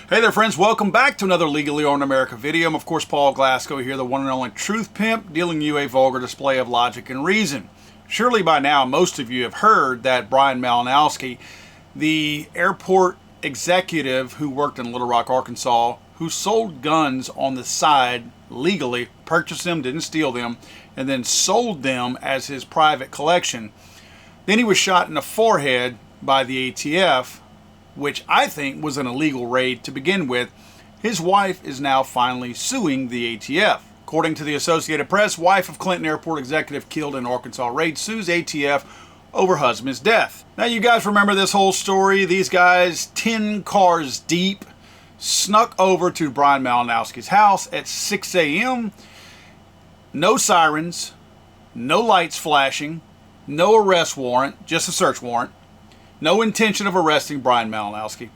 Hey there friends, welcome back to another Legally Owned America video. I'm of course Paul Glasgow here, the one and only truth pimp, dealing you a vulgar display of logic and reason. Surely by now most of you have heard that Brian Malinowski, the airport executive who worked in Little Rock, Arkansas, who sold guns on the side legally, purchased them, didn't steal them, and then sold them as his private collection. Then he was shot in the forehead by the ATF, which I think was an illegal raid to begin with. His wife is now finally suing the ATF. According to the Associated Press, wife of Clinton Airport executive killed in Arkansas raid sues ATF over husband's death. Now you guys remember this whole story. These guys, 10 cars deep, snuck over to Brian Malinowski's house at 6 a.m. No sirens, no lights flashing, no arrest warrant, just a search warrant. No intention of arresting Brian Malinowski.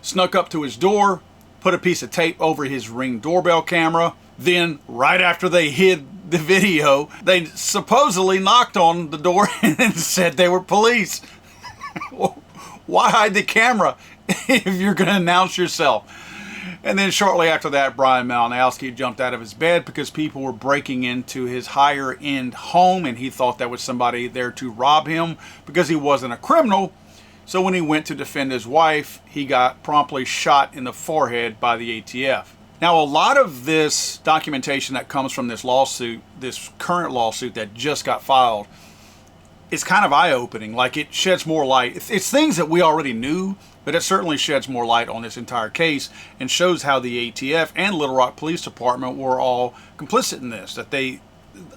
Snuck up to his door, put a piece of tape over his Ring doorbell camera. Then, right after they hid the video, they supposedly knocked on the door and said they were police. Why hide the camera if you're going to announce yourself? And then shortly after that, Brian Malinowski jumped out of his bed because people were breaking into his higher-end home, and he thought that was somebody there to rob him because he wasn't a criminal. So when he went to defend his wife, he got promptly shot in the forehead by the ATF. Now, a lot of this documentation that comes from this lawsuit, this current lawsuit that just got filed, is kind of eye-opening. Like, it sheds more light. It's things that we already knew, but it certainly sheds more light on this entire case and shows how the ATF and Little Rock Police Department were all complicit in this. That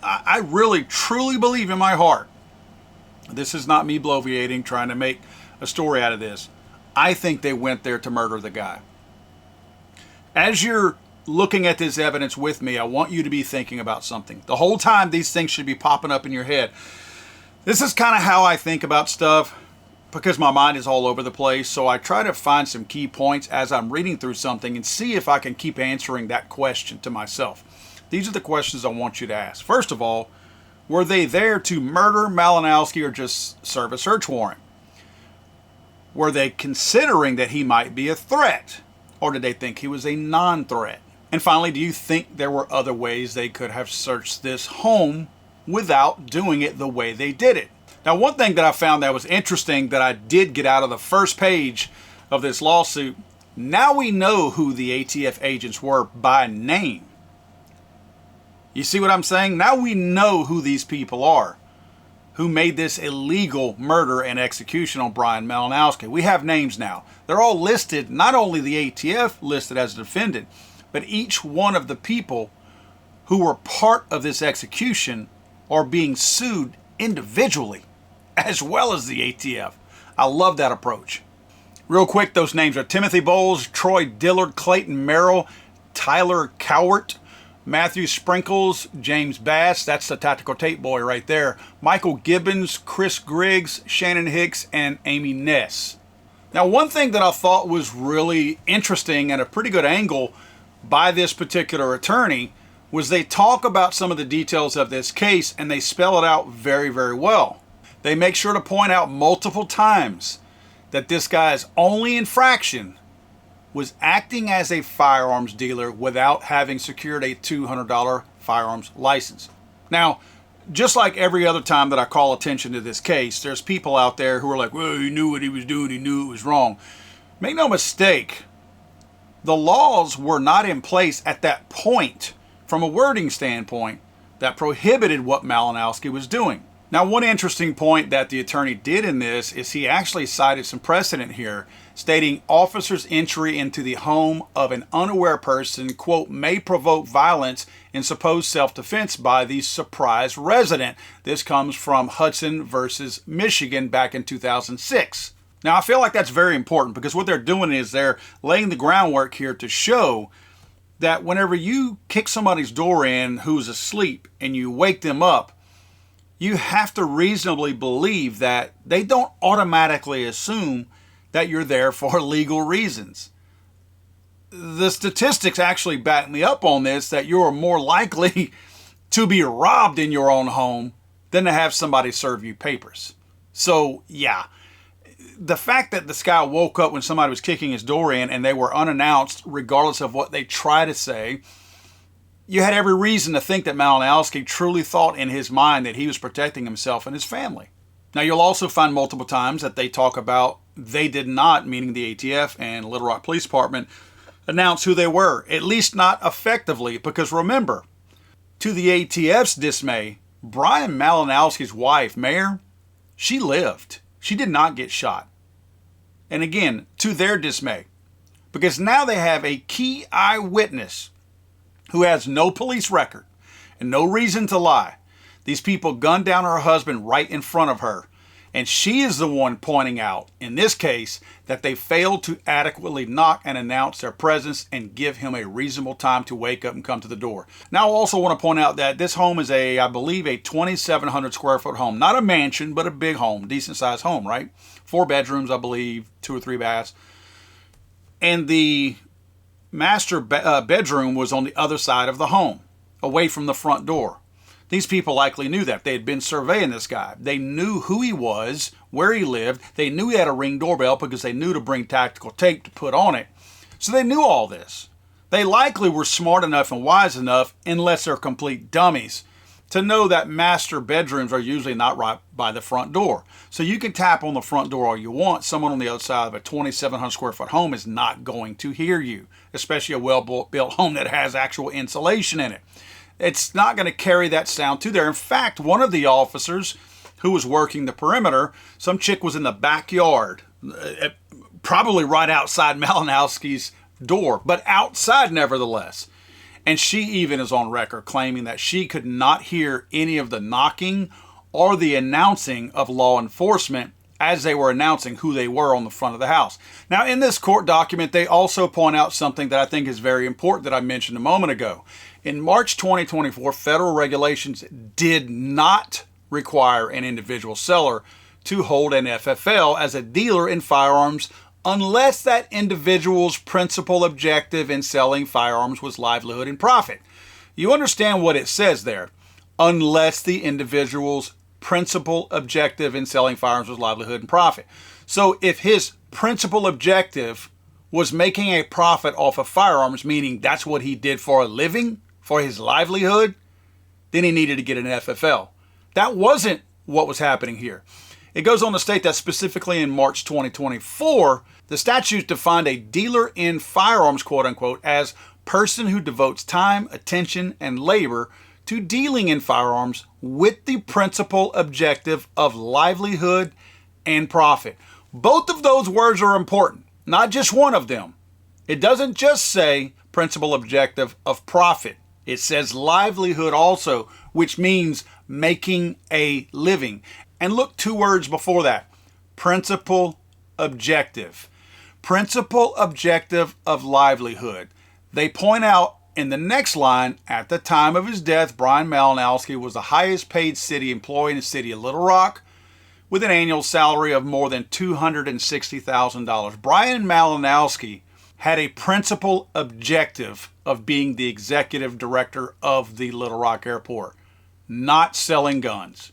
I really, truly believe in my heart, this is not me bloviating, trying to make a story out of this. I think they went there to murder the guy. As you're looking at this evidence with me, I want you to be thinking about something. The whole time these things should be popping up in your head. This is kind of how I think about stuff because my mind is all over the place. So I try to find some key points as I'm reading through something and see if I can keep answering that question to myself. These are the questions I want you to ask. First of all, were they there to murder Malinowski or just serve a search warrant? Were they considering that he might be a threat? Or did they think he was a non-threat? And finally, do you think there were other ways they could have searched this home without doing it the way they did it? Now, one thing that I found that was interesting that I did get out of the first page of this lawsuit, now we know who the ATF agents were by name. You see what I'm saying? Now we know who these people are who made this illegal murder and execution on Brian Malinowski. We have names now. They're all listed, not only the ATF listed as a defendant, but each one of the people who were part of this execution are being sued individually, as well as the ATF. I love that approach. Real quick, those names are Timothy Bowles, Troy Dillard, Clayton Merrill, Tyler Cowart, Matthew Sprinkles, James Bass, that's the tactical tape boy right there, Michael Gibbons, Chris Griggs, Shannon Hicks, and Amy Ness. Now, one thing that I thought was really interesting and a pretty good angle by this particular attorney was they talk about some of the details of this case and they spell it out very, very well. They make sure to point out multiple times that this guy's only infraction was acting as a firearms dealer without having secured a $200 firearms license. Now, just like every other time that I call attention to this case, there's people out there who are like, well, he knew what he was doing, he knew it was wrong. Make no mistake, the laws were not in place at that point from a wording standpoint that prohibited what Malinowski was doing. Now, one interesting point that the attorney did in this is he actually cited some precedent here, stating officers' entry into the home of an unaware person, quote, may provoke violence in supposed self-defense by the surprise resident. This comes from Hudson versus Michigan back in 2006. Now, I feel like that's very important because what they're doing is they're laying the groundwork here to show that whenever you kick somebody's door in who's asleep and you wake them up, you have to reasonably believe that they don't automatically assume that you're there for legal reasons. The statistics actually back me up on this, that you're more likely to be robbed in your own home than to have somebody serve you papers. So, yeah, the fact that this guy woke up when somebody was kicking his door in and they were unannounced, regardless of what they try to say, you had every reason to think that Malinowski truly thought in his mind that he was protecting himself and his family. Now, you'll also find multiple times that they talk about they did not, meaning the ATF and Little Rock Police Department, announce who they were, at least not effectively, because remember, to the ATF's dismay, Brian Malinowski's wife, Mayor, she lived. She did not get shot. And again, to their dismay, because now they have a key eyewitness who has no police record and no reason to lie. These people gunned down her husband right in front of her. And she is the one pointing out, in this case, that they failed to adequately knock and announce their presence and give him a reasonable time to wake up and come to the door. Now, I also want to point out that this home is I believe, a 2,700 square foot home. Not a mansion, but a big home, decent sized home, right? 4 bedrooms, I believe, 2 or 3 baths. And the master bedroom was on the other side of the home, away from the front door. These people likely knew that. They had been surveying this guy. They knew who he was, where he lived. They knew he had a Ring doorbell because they knew to bring tactical tape to put on it. So they knew all this. They likely were smart enough and wise enough, unless they're complete dummies, to know that master bedrooms are usually not right by the front door. So you can tap on the front door all you want. Someone on the other side of a 2,700 square foot home is not going to hear you, especially a well-built home that has actual insulation in it. It's not going to carry that sound to there. In fact, one of the officers who was working the perimeter, some chick was in the backyard, probably right outside Malinowski's door, but outside nevertheless. And she even is on record claiming that she could not hear any of the knocking or the announcing of law enforcement as they were announcing who they were on the front of the house. Now, in this court document, they also point out something that I think is very important that I mentioned a moment ago. In March 2024, federal regulations did not require an individual seller to hold an FFL as a dealer in firearms unless that individual's principal objective in selling firearms was livelihood and profit. You understand what it says there. Unless the individual's principal objective in selling firearms was livelihood and profit. So if his principal objective was making a profit off of firearms, meaning that's what he did for a living, for his livelihood, then he needed to get an FFL. That wasn't what was happening here. It goes on to state that specifically in March 2024, the statute defined a dealer in firearms, quote unquote, as person who devotes time, attention, and labor to dealing in firearms with the principal objective of livelihood and profit. Both of those words are important, not just one of them. It doesn't just say principal objective of profit. It says livelihood also, which means making a living. And look 2 words before that. Principal objective. Principal objective of livelihood. They point out in the next line, at the time of his death, Brian Malinowski was the highest paid city employee in the city of Little Rock with an annual salary of more than $260,000. Brian Malinowski had a principal objective of being the executive director of the Little Rock Airport, not selling guns.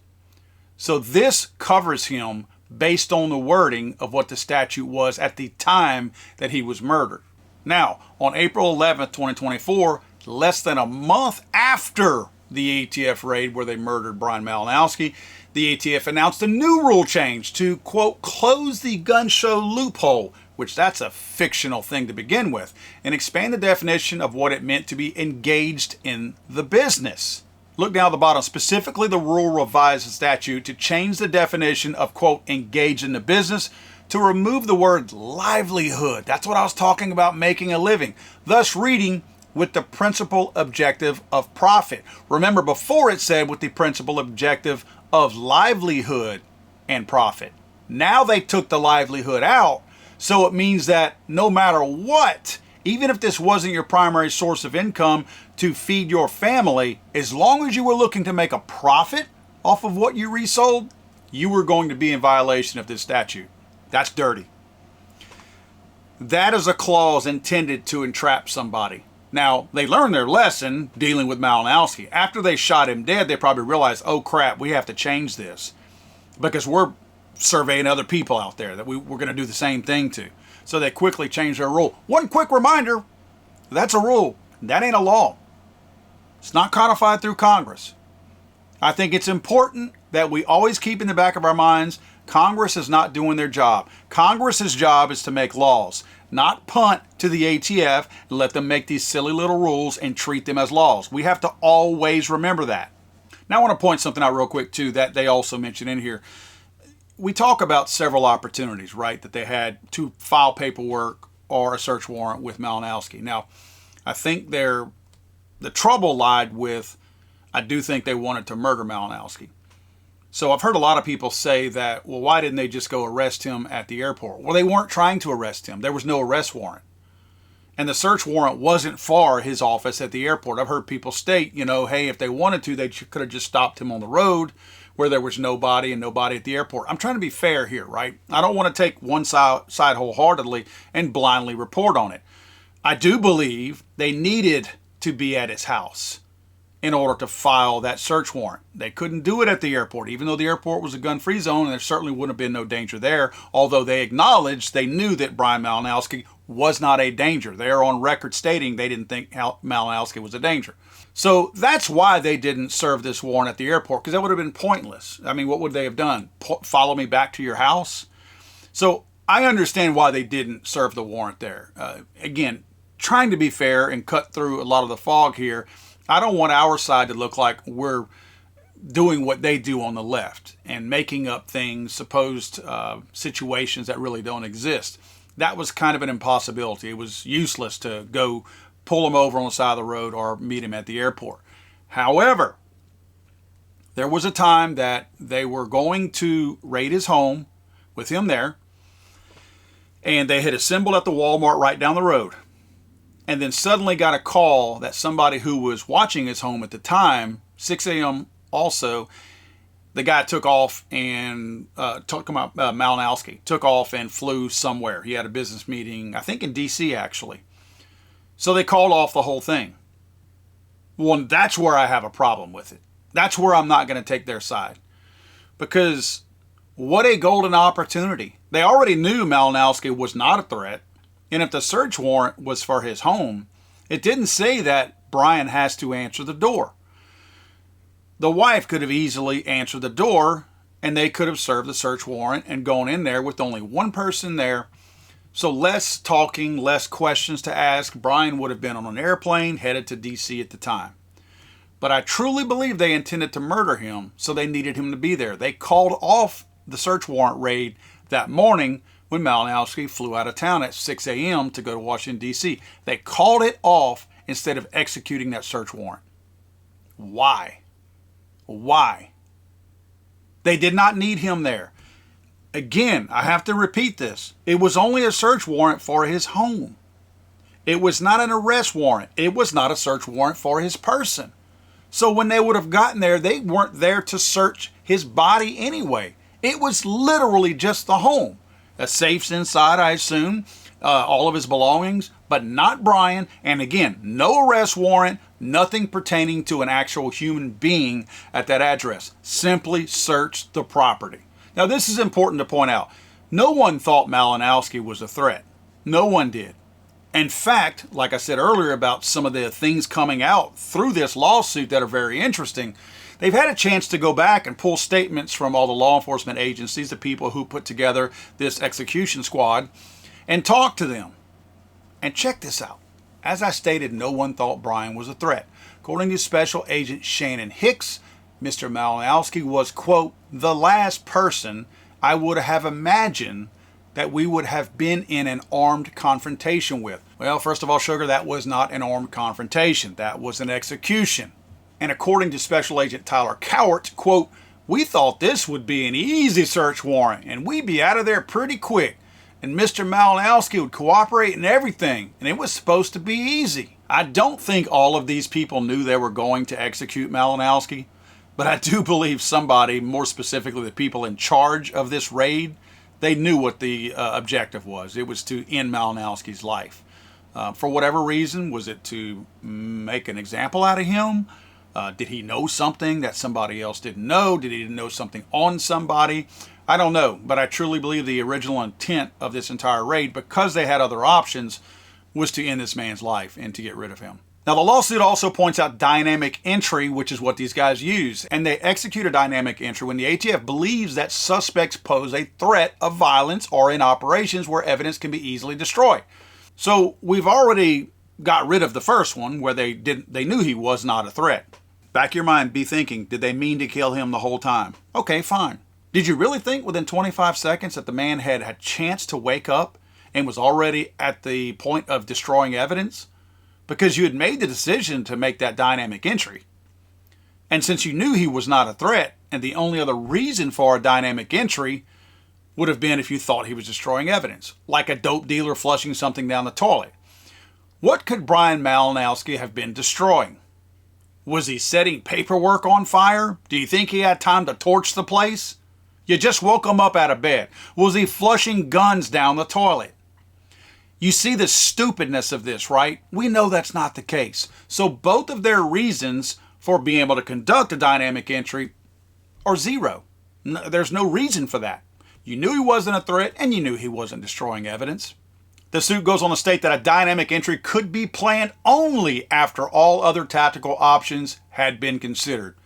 So this covers him based on the wording of what the statute was at the time that he was murdered. Now, on April 11th, 2024, less than a month after the ATF raid where they murdered Brian Malinowski, the ATF announced a new rule change to, quote, close the gun show loophole, which that's a fictional thing to begin with, and expand the definition of what it meant to be engaged in the business. Look down at the bottom. Specifically, the rule revised the statute to change the definition of, quote, engage in the business to remove the word livelihood. That's what I was talking about, making a living. Thus reading with the principal objective of profit. Remember, before it said with the principal objective of livelihood and profit. Now they took the livelihood out, so it means that no matter what, even if this wasn't your primary source of income to feed your family, as long as you were looking to make a profit off of what you resold, you were going to be in violation of this statute. That's dirty. That is a clause intended to entrap somebody. Now, they learned their lesson dealing with Malinowski. After they shot him dead, they probably realized, oh crap, we have to change this because we're surveying other people out there that we were going to do the same thing to. So they quickly changed their rule. One quick reminder, that's a rule. That ain't a law. It's not codified through Congress. I think it's important that we always keep in the back of our minds, Congress is not doing their job. Congress's job is to make laws, not punt to the ATF and let them make these silly little rules and treat them as laws. We have to always remember that. Now I want to point something out real quick too that they also mentioned in here. We talk about several opportunities, right, that they had to file paperwork or a search warrant with Malinowski. Now, I think the trouble lied with, I do think they wanted to murder Malinowski. So I've heard a lot of people say that, well, why didn't they just go arrest him at the airport? Well, they weren't trying to arrest him. There was no arrest warrant. And the search warrant wasn't for his office at the airport. I've heard people state, hey, if they wanted to, they could have just stopped him on the road where there was nobody and nobody at the airport. I'm trying to be fair here, right? I don't want to take one side wholeheartedly and blindly report on it. I do believe they needed to be at his house in order to file that search warrant. They couldn't do it at the airport, even though the airport was a gun-free zone and there certainly wouldn't have been no danger there, although they acknowledged they knew that Brian Malinowski was not a danger. They're on record stating they didn't think Malinowski was a danger. So that's why they didn't serve this warrant at the airport, because that would have been pointless. I mean, what would they have done? Follow me back to your house? So I understand why they didn't serve the warrant there. Again, trying to be fair and cut through a lot of the fog here, I don't want our side to look like we're doing what they do on the left and making up things, supposed situations that really don't exist. That was kind of an impossibility. It was useless to go pull him over on the side of the road or meet him at the airport. However, there was a time that they were going to raid his home with him there, and they had assembled at the Walmart right down the road. And then suddenly got a call that somebody who was watching his home at the time, 6 a.m. also, the guy took off and Malinowski took off and flew somewhere. He had a business meeting, I think in D.C. actually. So they called off the whole thing. Well, that's where I have a problem with it. That's where I'm not going to take their side. Because what a golden opportunity. They already knew Malinowski was not a threat. And if the search warrant was for his home, it didn't say that Brian has to answer the door. The wife could have easily answered the door, and they could have served the search warrant and gone in there with only one person there. So less talking, less questions to ask. Brian would have been on an airplane headed to D.C. at the time. But I truly believe they intended to murder him, so they needed him to be there. They called off the search warrant raid that morning when Malinowski flew out of town at 6 a.m. to go to Washington, D.C. They called it off instead of executing that search warrant. Why? Why? They did not need him there. Again, I have to repeat this. It was only a search warrant for his home. It was not an arrest warrant. It was not a search warrant for his person. So when they would have gotten there, they weren't there to search his body anyway. It was literally just the home. A safe's inside, I assume, all of his belongings, but not Brian. And again, no arrest warrant, nothing pertaining to an actual human being at that address. Simply search the property. Now, this is important to point out. No one thought Malinowski was a threat. No one did. In fact, like I said earlier about some of the things coming out through this lawsuit that are very interesting, they've had a chance to go back and pull statements from all the law enforcement agencies, the people who put together this execution squad, and talk to them. And check this out. As I stated, no one thought Brian was a threat. According to Special Agent Shannon Hicks, Mr. Malinowski was, quote, the last person I would have imagined that we would have been in an armed confrontation with. Well, first of all, Sugar, that was not an armed confrontation. That was an execution. And according to Special Agent Tyler Cowart, quote, we thought this would be an easy search warrant and we'd be out of there pretty quick. And Mr. Malinowski would cooperate in everything, and it was supposed to be easy. I don't think all of these people knew they were going to execute Malinowski, but I do believe somebody, more specifically the people in charge of this raid, they knew what the objective was. It was to end Malinowski's life. For whatever reason, was it to make an example out of him? Did he know something that somebody else didn't know? Did he know something on somebody? I don't know, but I truly believe the original intent of this entire raid, because they had other options, was to end this man's life and to get rid of him. Now, the lawsuit also points out dynamic entry, which is what these guys use, and they execute a dynamic entry when the ATF believes that suspects pose a threat of violence or in operations where evidence can be easily destroyed. So we've already got rid of the first one where they knew he was not a threat. Back of your mind, be thinking, did they mean to kill him the whole time? Okay, fine. Did you really think within 25 seconds that the man had a chance to wake up and was already at the point of destroying evidence? Because you had made the decision to make that dynamic entry. And since you knew he was not a threat, and the only other reason for a dynamic entry would have been if you thought he was destroying evidence, like a dope dealer flushing something down the toilet. What could Brian Malinowski have been destroying? Was he setting paperwork on fire? Do you think he had time to torch the place? You just woke him up out of bed. Was he flushing guns down the toilet? You see the stupidness of this, right? We know that's not the case. So both of their reasons for being able to conduct a dynamic entry are zero. There's no reason for that. You knew he wasn't a threat, and you knew he wasn't destroying evidence. The suit goes on to state that a dynamic entry could be planned only after all other tactical options had been considered.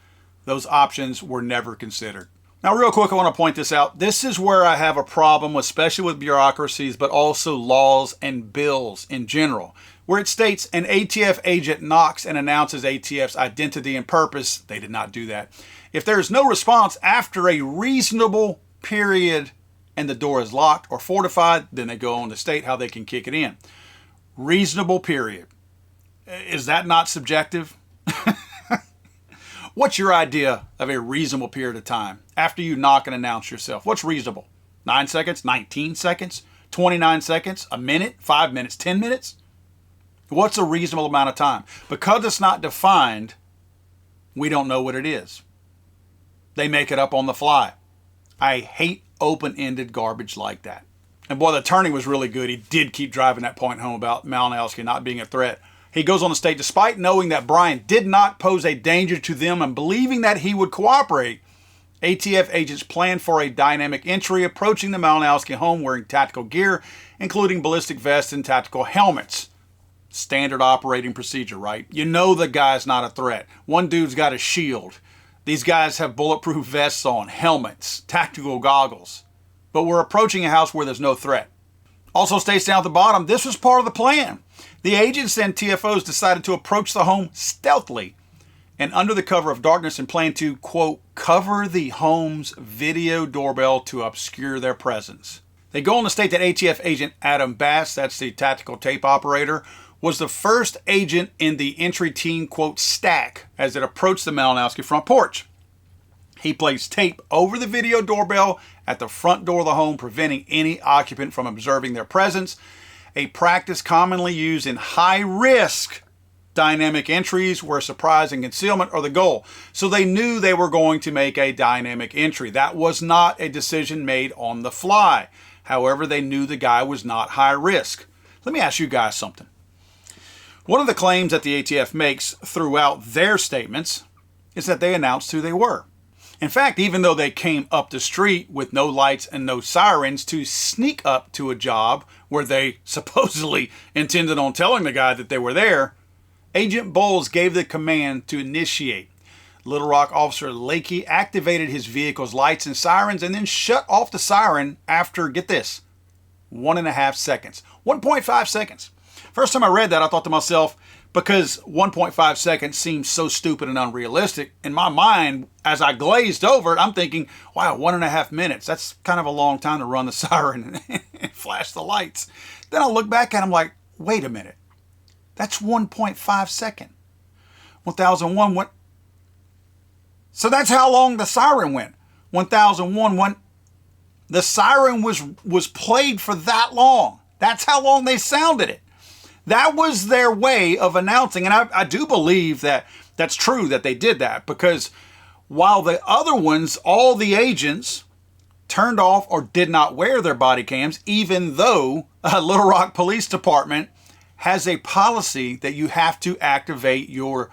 Those options were never considered. Now, real quick, I want to point this out. This is where I have a problem, especially with bureaucracies, but also laws and bills in general, where it states an ATF agent knocks and announces ATF's identity and purpose. They did not do that. If there is no response after a reasonable period and the door is locked or fortified, then they go on to state how they can kick it in. Reasonable period. Is that not subjective? What's your idea of a reasonable period of time after you knock and announce yourself? What's reasonable? 9 seconds, 19 seconds, 29 seconds, a minute, 5 minutes, 10 minutes? What's a reasonable amount of time? Because it's not defined, we don't know what it is. They make it up on the fly. I hate open-ended garbage like that. And boy, the attorney was really good. He did keep driving that point home about Malinowski not being a threat. He goes on to state, despite knowing that Brian did not pose a danger to them and believing that he would cooperate, ATF agents planned for a dynamic entry, approaching the Malinowski home wearing tactical gear, including ballistic vests and tactical helmets. Standard operating procedure, right? You know the guy's not a threat. One dude's got a shield. These guys have bulletproof vests on, helmets, tactical goggles. But we're approaching a house where there's no threat. Also states down at the bottom, this was part of the plan. The agents and TFOs decided to approach the home stealthily and under the cover of darkness and plan to, quote, cover the home's video doorbell to obscure their presence. They go on to state that ATF agent Adam Bass, that's the tactical tape operator, was the first agent in the entry team, quote, stack as it approached the Malinowski front porch. He placed tape over the video doorbell at the front door of the home, preventing any occupant from observing their presence, a practice commonly used in high-risk dynamic entries where surprise and concealment are the goal. So they knew they were going to make a dynamic entry. That was not a decision made on the fly. However, they knew the guy was not high risk. Let me ask you guys something. One of the claims that the ATF makes throughout their statements is that they announced who they were. In fact, even though they came up the street with no lights and no sirens to sneak up to a job where they supposedly intended on telling the guy that they were there, Agent Bowles gave the command to initiate. Little Rock Officer Lakey activated his vehicle's lights and sirens and then shut off the siren after, get this, 1.5 seconds. 1.5 seconds. First time I read that, I thought to myself, because 1.5 seconds seems so stupid and unrealistic, in my mind, as I glazed over it, I'm thinking, wow, 1.5 minutes. That's kind of a long time to run the siren and flash the lights. Then I look back at it, I'm like, wait a minute. That's 1.5 seconds. 1001 went. So that's how long the siren went. 1001 went. The siren was played for that long. That's how long they sounded it. That was their way of announcing. And I do believe that that's true that they did that, because while the other ones, all the agents turned off or did not wear their body cams, even though Little Rock Police Department has a policy that you have to activate your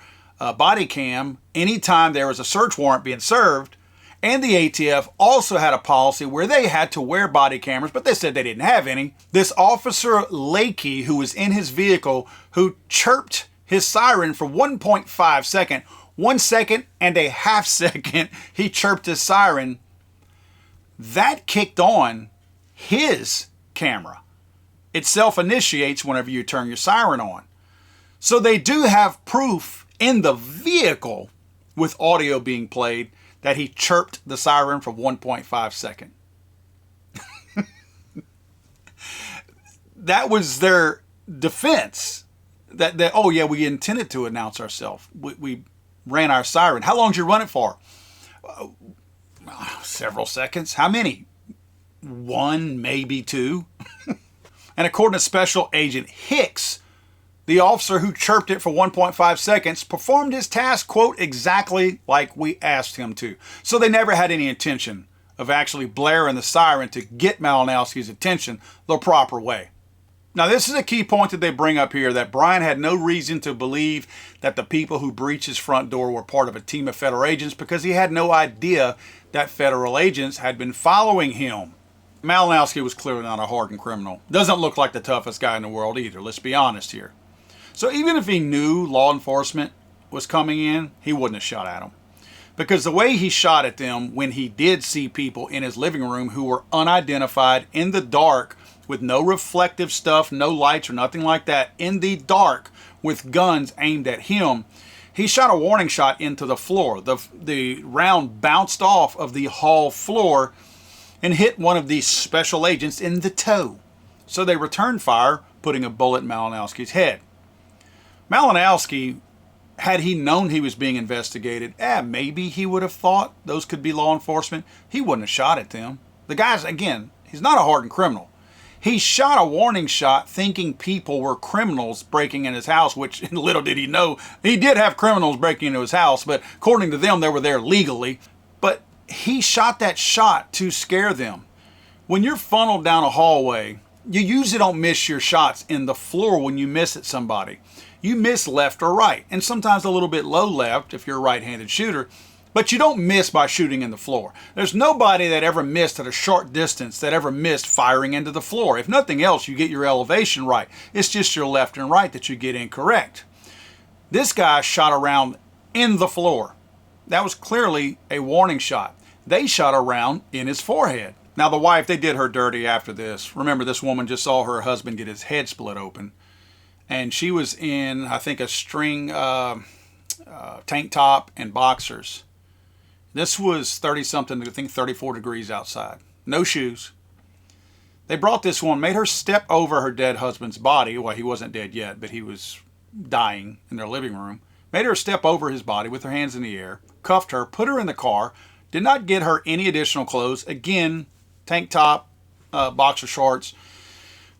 body cam anytime there is a search warrant being served. And the ATF also had a policy where they had to wear body cameras, but they said they didn't have any. This officer Lakey, who was in his vehicle, who chirped his siren for 1.5 seconds, 1 second and a half second, he chirped his siren. That kicked on his camera. It self-initiates whenever you turn your siren on. So they do have proof in the vehicle with audio being played that he chirped the siren for 1.5 seconds. That was their defense. That oh yeah, we intended to announce ourselves. We ran our siren. How long did you run it for? Several seconds. How many? 1, maybe 2. And according to Special Agent Hicks, the officer who chirped it for 1.5 seconds performed his task, quote, exactly like we asked him to. So they never had any intention of actually blaring the siren to get Malinowski's attention the proper way. Now, this is a key point that they bring up here, that Brian had no reason to believe that the people who breached his front door were part of a team of federal agents because he had no idea that federal agents had been following him. Malinowski was clearly not a hardened criminal. Doesn't look like the toughest guy in the world either, let's be honest here. So even if he knew law enforcement was coming in, he wouldn't have shot at them. Because the way he shot at them when he did see people in his living room who were unidentified in the dark with no reflective stuff, no lights or nothing like that, in the dark with guns aimed at him, he shot a warning shot into the floor. The round bounced off of the hall floor and hit one of these special agents in the toe. So they returned fire, putting a bullet in Malinowski's head. Malinowski, had he known he was being investigated, maybe he would have thought those could be law enforcement. He wouldn't have shot at them. The guy's, again, he's not a hardened criminal. He shot a warning shot thinking people were criminals breaking in his house, which little did he know, he did have criminals breaking into his house, but according to them, they were there legally. But he shot that shot to scare them. When you're funneled down a hallway, you usually don't miss your shots in the floor when you miss at somebody. You miss left or right, and sometimes a little bit low left if you're a right-handed shooter, but you don't miss by shooting in the floor. There's nobody that ever missed at a short distance that ever missed firing into the floor. If nothing else, you get your elevation right. It's just your left and right that you get incorrect. This guy shot around in the floor. That was clearly a warning shot. They shot around in his forehead. Now the wife, they did her dirty after this. Remember, this woman just saw her husband get his head split open. And she was in, I think, a string tank top and boxers. This was 30-something, I think 34 degrees outside. No shoes. They brought this one, made her step over her dead husband's body. Well, he wasn't dead yet, but he was dying in their living room. Made her step over his body with her hands in the air, cuffed her, put her in the car, did not get her any additional clothes. Again, tank top, boxer shorts,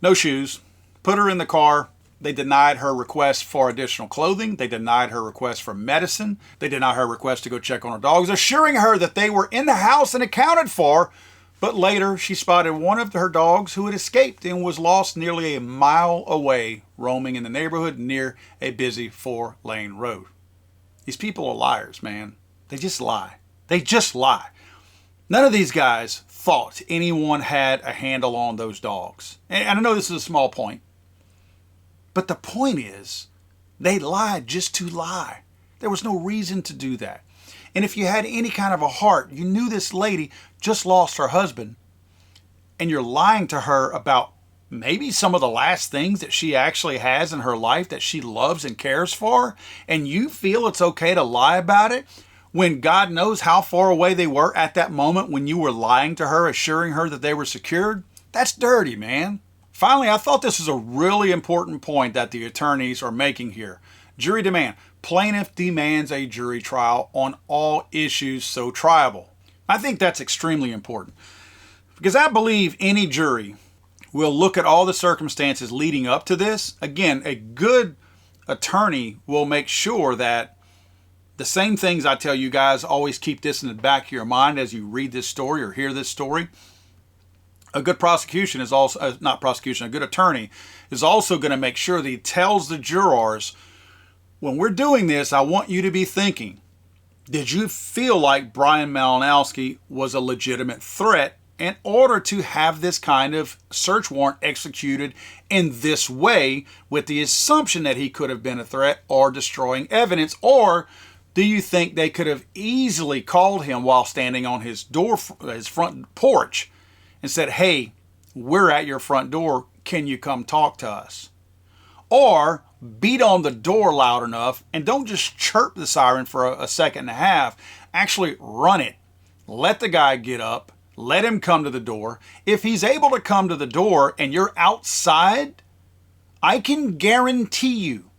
no shoes. Put her in the car. They denied her request for additional clothing. They denied her request for medicine. They denied her request to go check on her dogs, assuring her that they were in the house and accounted for. But later, she spotted one of her dogs who had escaped and was lost nearly a mile away, roaming in the neighborhood near a busy 4-lane road. These people are liars, man. They just lie. They just lie. None of these guys thought anyone had a handle on those dogs. And I know this is a small point. But the point is, they lied just to lie. There was no reason to do that. And if you had any kind of a heart, you knew this lady just lost her husband, and you're lying to her about maybe some of the last things that she actually has in her life that she loves and cares for, and you feel it's okay to lie about it when God knows how far away they were at that moment when you were lying to her, assuring her that they were secured? That's dirty, man. Finally, I thought this was a really important point that the attorneys are making here. Jury demand. Plaintiff demands a jury trial on all issues so triable. I think that's extremely important because I believe any jury will look at all the circumstances leading up to this. Again, a good attorney will make sure that the same things I tell you guys, always keep this in the back of your mind as you read this story or hear this story. A good prosecution is also, a good attorney is also going to make sure that he tells the jurors, when we're doing this, I want you to be thinking, Did you feel like Brian Malinowski was a legitimate threat in order to have this kind of search warrant executed in this way, with the assumption that he could have been a threat or destroying evidence? Or do you think they could have easily called him while standing on his front porch and said, hey, we're at your front door, can you come talk to us? Or beat on the door loud enough and don't just chirp the siren for a second and a half, actually run it. Let the guy get up, let him come to the door. If he's able to come to the door and you're outside, I can guarantee you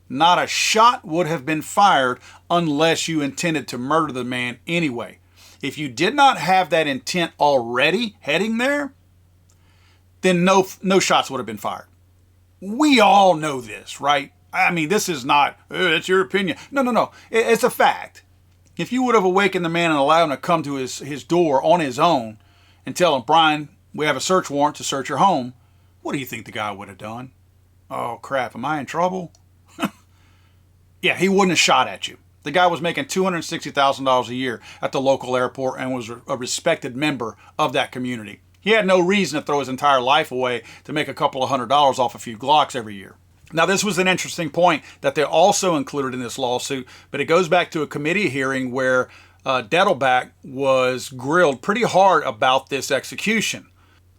not a shot would have been fired unless you intended to murder the man anyway. If you did not have that intent already heading there, then no shots would have been fired. We all know this, right? I mean, this is not, it's your opinion. No. It's a fact. If you would have awakened the man and allowed him to come to his door on his own and tell him, Brian, we have a search warrant to search your home, what do you think the guy would have done? Oh, crap, am I in trouble? Yeah, he wouldn't have shot at you. The guy was making $260,000 a year at the local airport and was a respected member of that community. He had no reason to throw his entire life away to make a couple of $100s off a few Glocks every year. Now, this was an interesting point that they also included in this lawsuit, but it goes back to a committee hearing where Dettelbach was grilled pretty hard about this execution.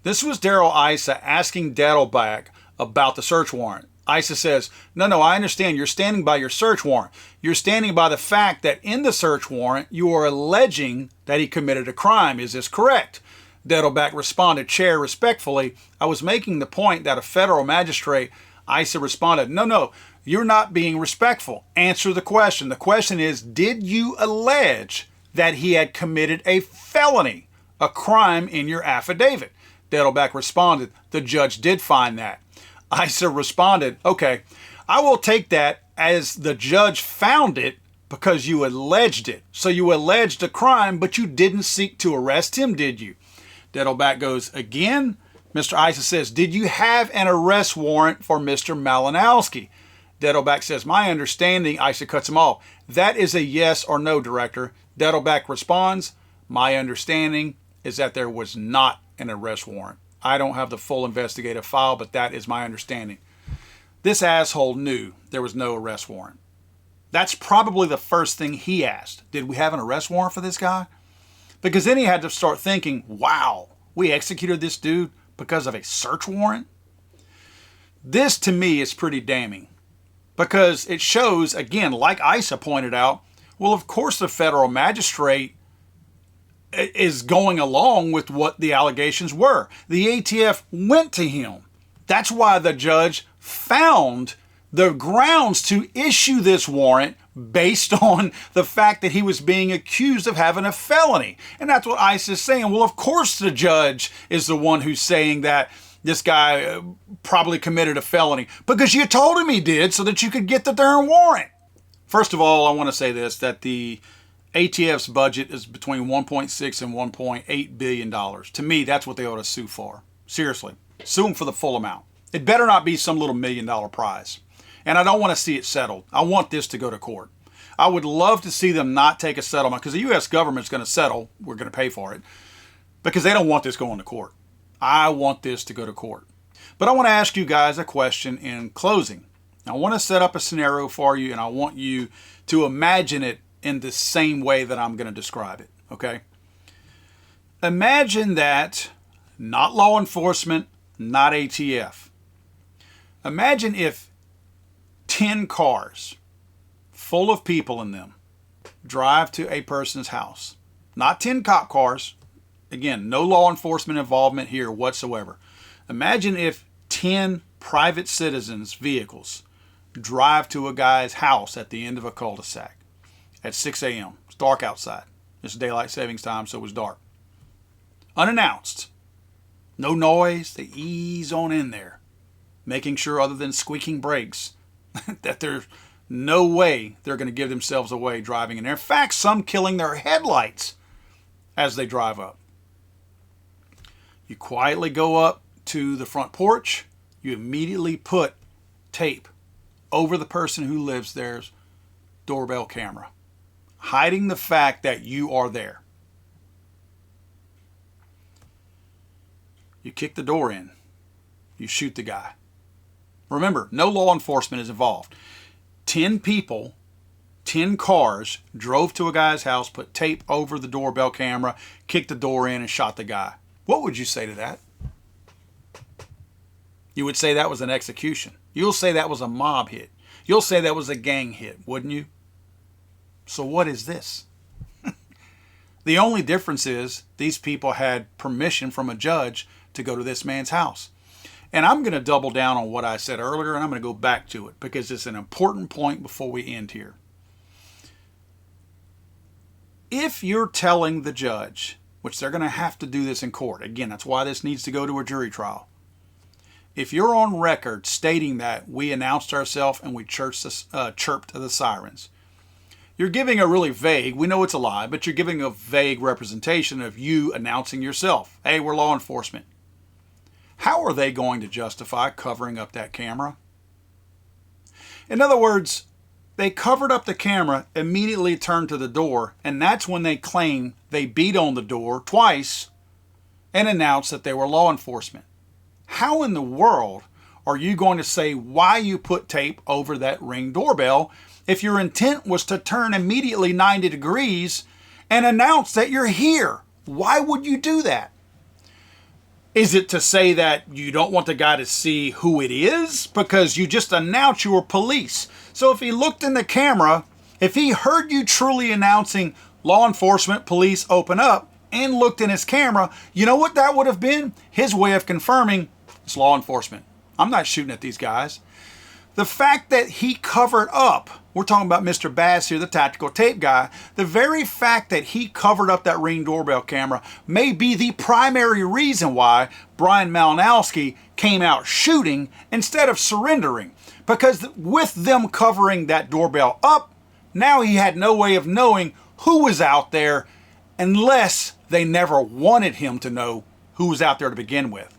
This was Darrell Issa asking Dettelbach about the search warrant. Issa says, no, I understand. You're standing by your search warrant. You're standing by the fact that in the search warrant, you are alleging that he committed a crime. Is this correct? Dettelbach responded, Chair, respectfully, I was making the point that a federal magistrate. Issa responded, no, you're not being respectful. Answer the question. The question is, did you allege that he had committed a felony, a crime in your affidavit? Dettelbach responded, the judge did find that. Issa responded, okay, I will take that as the judge found it because you alleged it. So you alleged a crime, but you didn't seek to arrest him, did you? Dettelbach goes, again, Mr. Issa says, did you have an arrest warrant for Mr. Malinowski? Dettelbach says, my understanding, Issa cuts him off. That is a yes or no, Director. Dettelbach responds, my understanding is that there was not an arrest warrant. I don't have the full investigative file, but that is my understanding. This asshole knew there was no arrest warrant. That's probably the first thing he asked. Did we have an arrest warrant for this guy? Because then he had to start thinking, wow, we executed this dude because of a search warrant? This, to me, is pretty damning. Because it shows, again, like Issa pointed out, well, of course the federal magistrate is going along with what the allegations were. The ATF went to him. That's why the judge found the grounds to issue this warrant based on the fact that he was being accused of having a felony. And that's what ICE is saying. Well, of course the judge is the one who's saying that this guy probably committed a felony because you told him he did so that you could get the darn warrant. First of all, I want to say this, that the ATF's budget is between $1.6 and $1.8 billion. To me, that's what they ought to sue for. Seriously, sue them for the full amount. It better not be some little $1 million prize. And I don't want to see it settled. I want this to go to court. I would love to see them not take a settlement because the U.S. government's going to settle. We're going to pay for it because they don't want this going to court. I want this to go to court. But I want to ask you guys a question in closing. I want to set up a scenario for you and I want you to imagine it in the same way that I'm going to describe it, okay? Imagine that, not law enforcement, not ATF. Imagine if 10 cars full of people in them drive to a person's house. Not 10 cop cars. Again, no law enforcement involvement here whatsoever. Imagine if 10 private citizens' vehicles drive to a guy's house at the end of a cul-de-sac at 6 a.m. It's dark outside. It's daylight savings time, so it was dark. Unannounced. No noise. They ease on in there, making sure other than squeaking brakes that there's no way they're going to give themselves away driving in there. In fact, some killing their headlights as they drive up. You quietly go up to the front porch. You immediately put tape over the person who lives there's doorbell camera. hiding the fact that you are there. You kick the door in. You shoot the guy. Remember, no law enforcement is involved. 10 people, 10 cars drove to a guy's house, put tape over the doorbell camera, kicked the door in, and shot the guy. What would you say to that? You would say that was an execution. You'll say that was a mob hit. You'll say that was a gang hit, wouldn't you? So what is this? The only difference is these people had permission from a judge to go to this man's house. And I'm going to double down on what I said earlier, and I'm going to go back to it because it's an important point before we end here. If you're telling the judge, which they're going to have to do this in court, again, that's why this needs to go to a jury trial. If you're on record stating that we announced ourselves and we chirped the sirens, you're giving a really vague, we know it's a lie, but you're giving a vague representation of you announcing yourself. Hey, we're law enforcement. How are they going to justify covering up that camera? In other words, they covered up the camera, immediately turned to the door, and that's when they claim they beat on the door twice and announced that they were law enforcement. How in the world are you going to say why you put tape over that Ring doorbell if your intent was to turn immediately 90 degrees and announce that you're here? Why would you do that? Is it to say that you don't want the guy to see who it is? Because you just announced you were police. So if he looked in the camera, if he heard you truly announcing law enforcement, police, open up, and looked in his camera, you know what that would have been? His way of confirming it's law enforcement. I'm not shooting at these guys. The fact that he covered up, we're talking about Mr. Bass here, the tactical tape guy, the very fact that he covered up that Ring doorbell camera may be the primary reason why Brian Malinowski came out shooting instead of surrendering. Because with them covering that doorbell up, now he had no way of knowing who was out there unless they never wanted him to know who was out there to begin with.